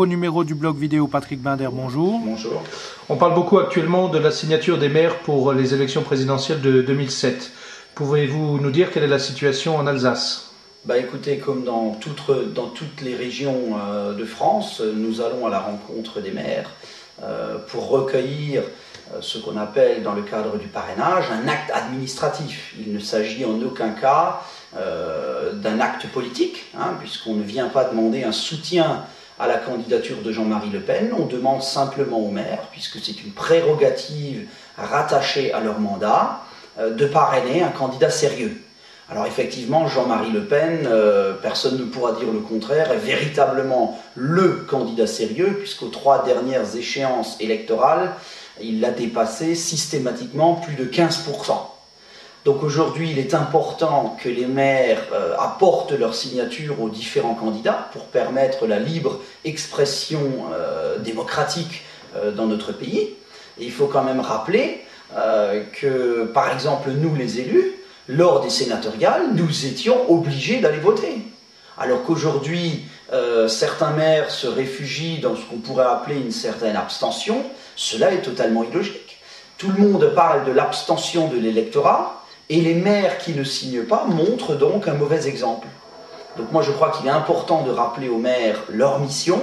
nouveau numéro du blog vidéo. Patrick Binder, bonjour. Bonjour. On parle beaucoup actuellement de la signature des maires pour les élections présidentielles de 2007. Pouvez-vous nous dire quelle est la situation en Alsace ? Écoutez, comme dans toutes les régions de France, nous allons à la rencontre des maires pour recueillir ce qu'on appelle dans le cadre du parrainage un acte administratif. Il ne s'agit en aucun cas d'un acte politique, puisqu'on ne vient pas demander un soutien à la candidature de Jean-Marie Le Pen. On demande simplement aux maires, puisque c'est une prérogative rattachée à leur mandat, de parrainer un candidat sérieux. Alors effectivement, Jean-Marie Le Pen, personne ne pourra dire le contraire, est véritablement le candidat sérieux, puisqu'aux 3 dernières échéances électorales, il l'a dépassé systématiquement plus de 15%. Donc aujourd'hui, il est important que les maires apportent leur signature aux différents candidats pour permettre la libre expression démocratique dans notre pays. Et il faut quand même rappeler que, par exemple, nous les élus, lors des sénatoriales, nous étions obligés d'aller voter. Alors qu'aujourd'hui, certains maires se réfugient dans ce qu'on pourrait appeler une certaine abstention, cela est totalement illogique. Tout le monde parle de l'abstention de l'électorat, et les maires qui ne signent pas montrent donc un mauvais exemple. Donc moi je crois qu'il est important de rappeler aux maires leur mission,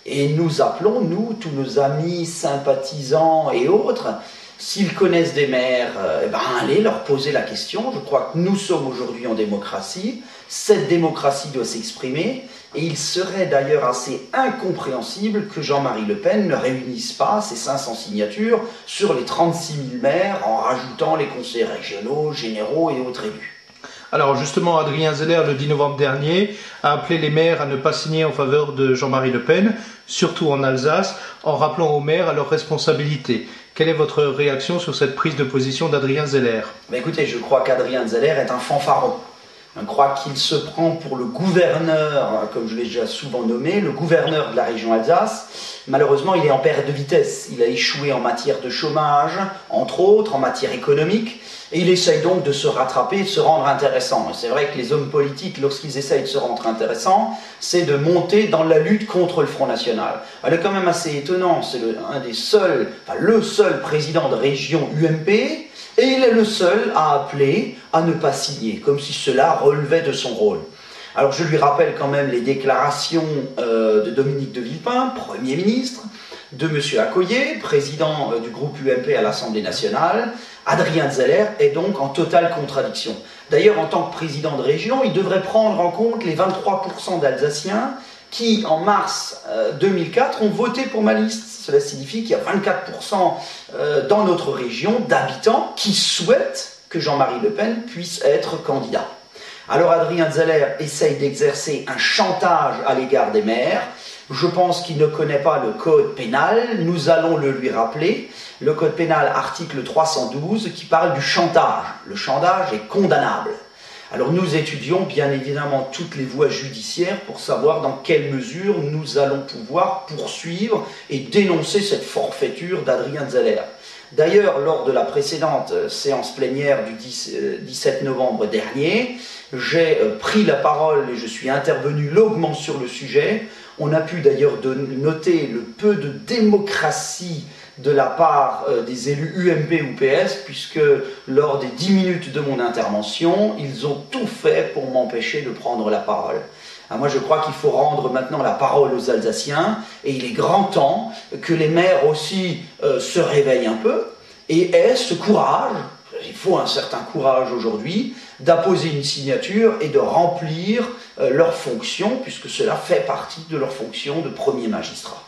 et nous appelons, nous, tous nos amis, sympathisants et autres, s'ils connaissent des maires, allez leur poser la question. Je crois que nous sommes aujourd'hui en démocratie, cette démocratie doit s'exprimer, et il serait d'ailleurs assez incompréhensible que Jean-Marie Le Pen ne réunisse pas ses 500 signatures sur les 36 000 maires en rajoutant les conseillers régionaux, généraux et autres élus. Alors justement, Adrien Zeller, le 10 novembre dernier, a appelé les maires à ne pas signer en faveur de Jean-Marie Le Pen, surtout en Alsace, en rappelant aux maires à leurs responsabilités. Quelle est votre réaction sur cette prise de position d'Adrien Zeller ? Écoutez, je crois qu'Adrien Zeller est un fanfaron. Je crois qu'il se prend pour le gouverneur, comme je l'ai déjà souvent nommé, le gouverneur de la région Alsace. Malheureusement, il est en perte de vitesse. Il a échoué en matière de chômage, entre autres, en matière économique. Et il essaye donc de se rattraper, de se rendre intéressant. C'est vrai que les hommes politiques, lorsqu'ils essayent de se rendre intéressants, c'est de monter dans la lutte contre le Front National. Elle est quand même assez étonnant. C'est le seul président de région UMP, et il est le seul à appeler à ne pas signer, comme si cela relevait de son rôle. Alors je lui rappelle quand même les déclarations de Dominique de Villepin, Premier ministre, de M. Accoyer, président du groupe UMP à l'Assemblée nationale. Adrien Zeller est donc en totale contradiction. D'ailleurs, en tant que président de région, il devrait prendre en compte les 23% d'Alsaciens qui, en mars 2004, ont voté pour ma liste. Cela signifie qu'il y a 24% dans notre région d'habitants qui souhaitent que Jean-Marie Le Pen puisse être candidat. Alors Adrien Zeller essaye d'exercer un chantage à l'égard des maires. Je pense qu'il ne connaît pas le code pénal, nous allons le lui rappeler. Le code pénal, article 312, qui parle du chantage. Le chantage est condamnable. Alors nous étudions bien évidemment toutes les voies judiciaires pour savoir dans quelle mesure nous allons pouvoir poursuivre et dénoncer cette forfaiture d'Adrien Zeller. D'ailleurs, lors de la précédente séance plénière du 17 novembre dernier, j'ai pris la parole et je suis intervenu longuement sur le sujet. On a pu d'ailleurs noter le peu de démocratie de la part des élus UMP ou PS, puisque lors des 10 minutes de mon intervention, ils ont tout fait pour m'empêcher de prendre la parole. Alors moi je crois qu'il faut rendre maintenant la parole aux Alsaciens, et il est grand temps que les maires aussi se réveillent un peu, et aient ce courage, il faut un certain courage aujourd'hui, d'apposer une signature et de remplir leurs fonctions, puisque cela fait partie de leurs fonctions de premier magistrat.